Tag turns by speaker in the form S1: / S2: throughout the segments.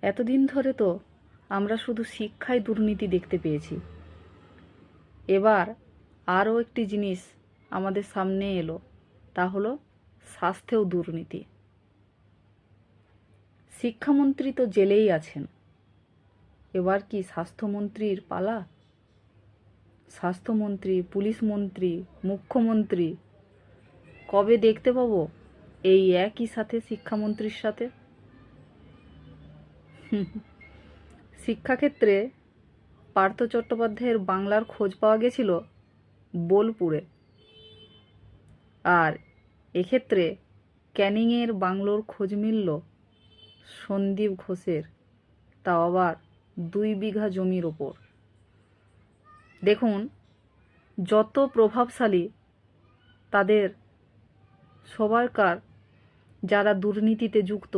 S1: এতদিন ধরে তো আমরা শুধু শিক্ষায় দুর্নীতি দেখতে পেয়েছি। এবার আরও একটি জিনিস আমাদের সামনে এলো, তা হলো স্বাস্থ্যেও দুর্নীতি। শিক্ষামন্ত্রী তো জেলেই আছেন, এবার কি স্বাস্থ্যমন্ত্রীর পালা? স্বাস্থ্যমন্ত্রী, পুলিশ মন্ত্রী, মুখ্যমন্ত্রী কবে দেখতে পাবো এই একই সাথে শিক্ষামন্ত্রীর সাথে? শিক্ষাক্ষেত্রে পার্থ চট্টোপাধ্যায়ের বাংলার খোঁজ পাওয়া গেছিল বোলপুরে, আর এক্ষেত্রে ক্যানিংয়ের বাংলোর খোঁজ মিলল সন্দীপ ঘোষের, তাও আবার 2 বিঘা জমির ওপর। দেখুন, যত প্রভাবশালী তাদের সবাইকার যারা দুর্নীতিতে যুক্ত,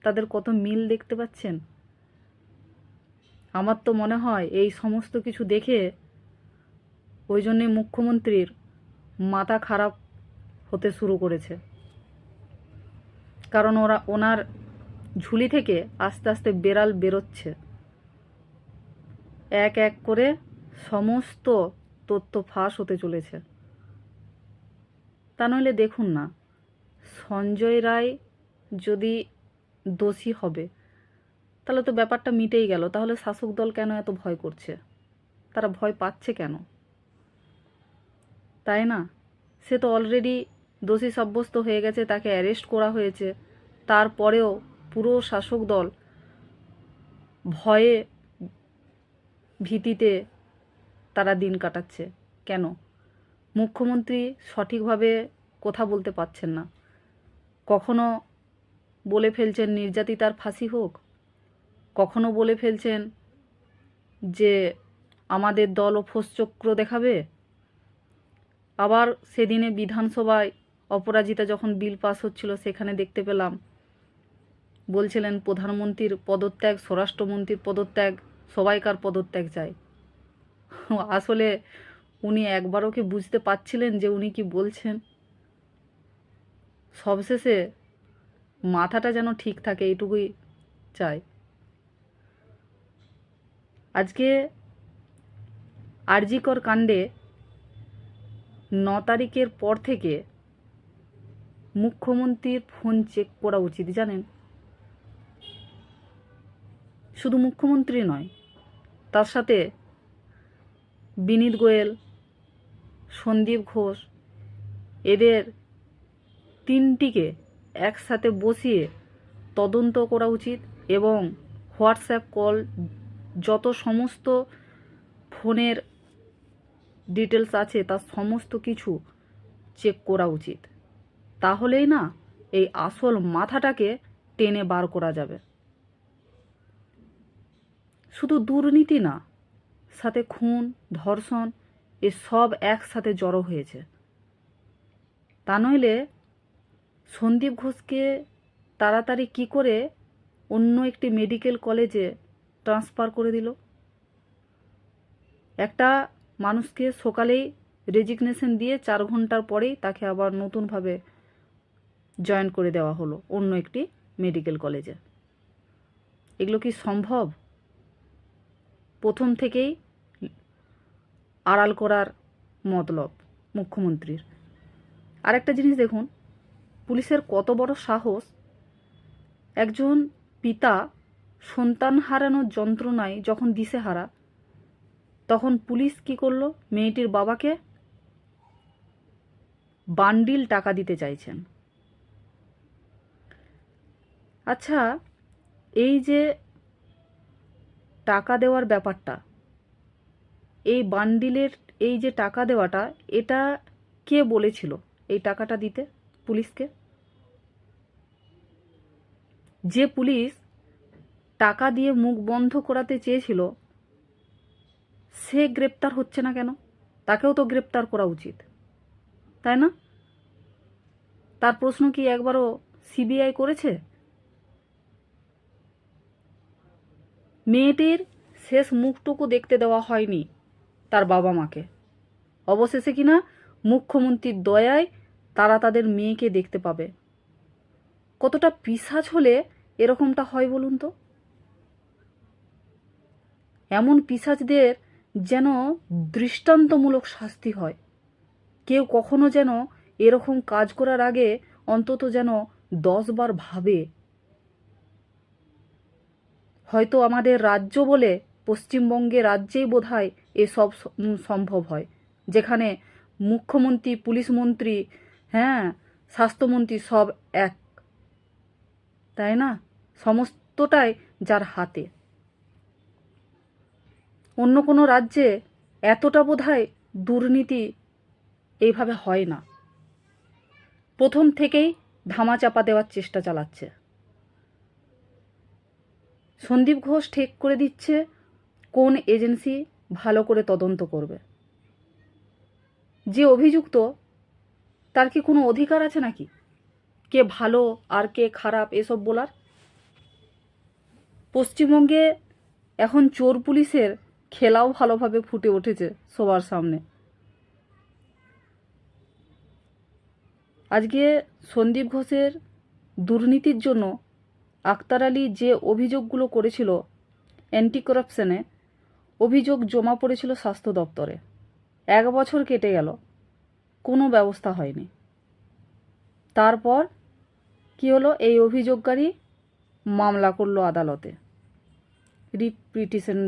S1: তাদের কত মিল দেখতে পাচ্ছেন। আমার তো মনে হয় এই সমস্ত কিছু দেখে ওই জন্যে মুখ্যমন্ত্রীর মাথা খারাপ হতে শুরু করেছে, কারণ ওনার ঝুলি থেকে আস্তে আস্তে বেড়াল বেরোচ্ছে। এক এক করে সমস্ত তথ্য ফাঁস হতে চলেছে। তা নইলে দেখুন না, সঞ্জয় রায় যদি দোষী হবে তাহলে তো ব্যাপারটা মিটেই গেল। তাহলে শাসক দল কেন এত ভয় করছে? তারা ভয় পাচ্ছে কেন? তাই না? সে তো অলরেডি দোষী সাব্যস্ত হয়ে গেছে, তাকে অ্যারেস্ট করা হয়েছে। তারপরেও পুরো শাসক দল ভয়ে ভীতিতে তারা দিন কাটাচ্ছে কেন? মুখ্যমন্ত্রী সঠিকভাবে কথা বলতে পারছেন না। কখনো বলে ফেলছেন নির্যাতিতার ফাঁসি হোক, কখনো বলে ফেলছেন যে আমাদের দল অপোসচক্র দেখাবে। আবার সেদিনে বিধানসভায় অপরাজিতা যখন বিল পাস হচ্ছিল, সেখানে দেখতে পেলাম বলছিলেন প্রধানমন্ত্রীর পদত্যাগ, স্বরাষ্ট্রমন্ত্রীর পদত্যাগ, সবাইকার পদত্যাগ চাই। আসলে উনি একবারও কি বুঝতে পারছিলেন যে উনি কি বলছেন? সবশেষে মাথাটা যেন ঠিক থাকে, এইটুকুই চাই। আজকে আরজিকর কাণ্ডে 9 তারিখের পর থেকে মুখ্যমন্ত্রীর ফোন চেক করা উচিত, জানেন? শুধু মুখ্যমন্ত্রী নয়, তার সাথে বিনীত গোয়েল, সন্দীপ ঘোষ, এদের তিনটিকে একসাথে বসিয়ে তদন্ত করা উচিত এবং হোয়াটসঅ্যাপ কল, যত সমস্ত ফোনের ডিটেলস আছে তার সমস্ত কিছু চেক করা উচিত। তাহলেই না এই আসল মাথাটাকে টেনে বার করা যাবে। শুধু দুর্নীতি না, সাথে খুন, ধর্ষণ, এসব একসাথে জড়ো হয়েছে। তা নইলে সন্দীপ ঘোষকে তাড়াতাড়ি কি করে অন্য একটি মেডিকেল কলেজে ট্রান্সফার করে দিল? একটা মানুষকে সকালেই রেজিগনেশন দিয়ে 4 ঘন্টার পরেই তাকে আবার নতুনভাবে জয়েন করে দেওয়া হলো অন্য একটি মেডিকেল কলেজে। এগুলো কি সম্ভব? প্রথম থেকেই আড়াল করার মতলব মুখ্যমন্ত্রীর। আরেকটা জিনিস দেখুন, পুলিশের কত বড় সাহস! একজন পিতা সন্তান হারানোর যন্ত্রণায় যখন দিশেহারা, তখন পুলিশ কি করলো? মেয়েটির বাবাকে বান্ডিল টাকা দিতে চাইছেন। আচ্ছা, এই যে টাকা দেওয়ার ব্যাপারটা, এই বান্ডিলের এই যে টাকা দেওয়াটা, এটা কে বলেছিল এই টাকাটা দিতে পুলিশকে? যে পুলিশ টাকা দিয়ে মুখ বন্ধ করাতে চেয়েছিল, সে গ্রেপ্তার হচ্ছে না কেন? তাকেও তো গ্রেপ্তার করা উচিত, তাই না? তার প্রশ্ন কি একবারও সিবিআই করেছে? মেয়েটির শেষ মুখটুকু দেখতে দেওয়া হয়নি তার বাবা মাকে। অবশেষে কিনা মুখ্যমন্ত্রীর দয়ায় তারা তাদের মেয়েকে দেখতে পাবে। কতটা পিশাচ হলে এরকমটা হয় বলুন তো? এমন পিশাচদের যেন দৃষ্টান্তমূলক শাস্তি হয়। কেউ কখনো যেন এরকম কাজ করার আগে অন্তত যেন 10 বার ভাবে। হয়তো আমাদের রাজ্য বলে পশ্চিমবঙ্গে রাজ্যেই বোধহয় এসব সম্ভব হয়, যেখানে মুখ্যমন্ত্রী, পুলিশ মন্ত্রী, হ্যাঁ, স্বাস্থ্যমন্ত্রী সব এক, তাই না? সমস্তটাই যার হাতে। অন্য কোনো রাজ্যে এতটা বোধহয় দুর্নীতি এইভাবে হয় না। প্রথম থেকেই ধামাচাপা দেওয়ার চেষ্টা চালাচ্ছে। সন্দীপ ঘোষ ঠিক করে দিচ্ছে কোন এজেন্সি ভালো করে তদন্ত করবে। যে অভিযুক্ত তার কি কোনো অধিকার আছে নাকি কে ভালো আর কে খারাপ এসব বলার? পশ্চিমবঙ্গে এখন চোর পুলিশের খেলাও ভালোভাবে ফুটে উঠেছে সবার সামনে। আজকে সন্দীপ ঘোষের দুর্নীতির জন্য আক্তার আলী যে অভিযোগগুলো করেছিল অ্যান্টি করাপশনে, অভিযোগ জমা পড়েছিল স্বাস্থ্য দপ্তরে। 1 বছর কেটে গেল, কোনো ব্যবস্থা হয়নি। তারপর কি হলো? এই অভিযোগকারী মামলা করলো আদালতে, রিট পিটিশন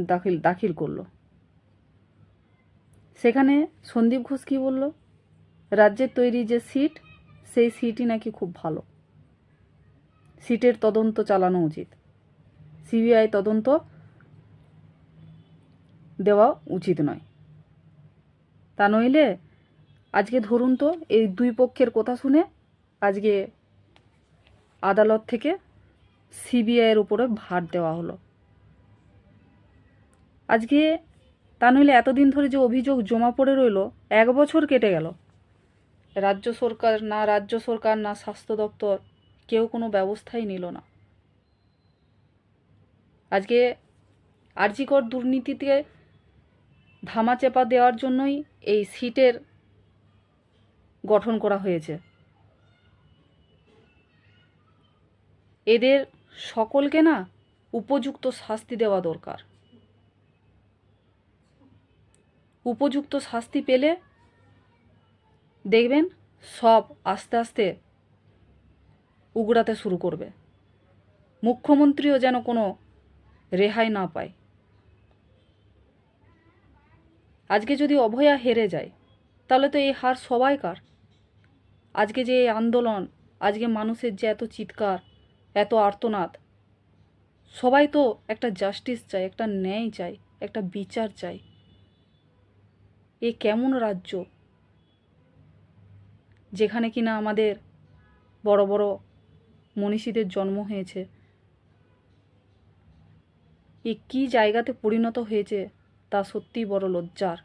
S1: দাখিল করলো। সেখানে সন্দীপ ঘোষ কী বলল? রাজ্যের তৈরি যে সিট, সেই সিটই নাকি খুব ভালো, সিটের তদন্ত চালানো উচিত, সিবিআই তদন্ত দেওয়া উচিত নয়। তা নইলে আজকে ধরুন তো, এই দুই পক্ষের কথা শুনে আজকে আদালত থেকে সিবিআইয়ের উপরে ভার দেওয়া হলো। আজকে তা নইলে এতদিন ধরে যে অভিযোগ জমা পড়ে রইল, 1 বছর কেটে গেল, রাজ্য সরকার না স্বাস্থ্য দপ্তর কেউ কোনো ব্যবস্থাই নিল না। আজকে আরজিকর দুর্নীতিতে ধামাচাপা দেওয়ার জন্যই এই সিটের গঠন করা হয়েছে। এদের সকলকে না উপযুক্ত শাস্তি দেওয়া দরকার। উপযুক্ত শাস্তি পেলে দেখবেন সব আস্তে আস্তে উগড়াতে শুরু করবে। মুখ্যমন্ত্রীও যেন কোনো রেহাই না পায়। আজকে যদি অভয়া হেরে যায়, তাহলে তো এই হার সবাইকার। আজকে যে এই আন্দোলন, আজকে মানুষের যে এত চিৎকার, এত আর্তনাদ, সবাই তো একটা জাস্টিস চাই, একটা ন্যায় চাই, একটা বিচার চাই। এ কেমন রাজ্য যেখানে কিনা আমাদের বড় বড় মনীষীদের জন্ম হয়েছে? এ কী জায়গাতে পরিণত হয়েছে তা সত্যিই বড় লজ্জার।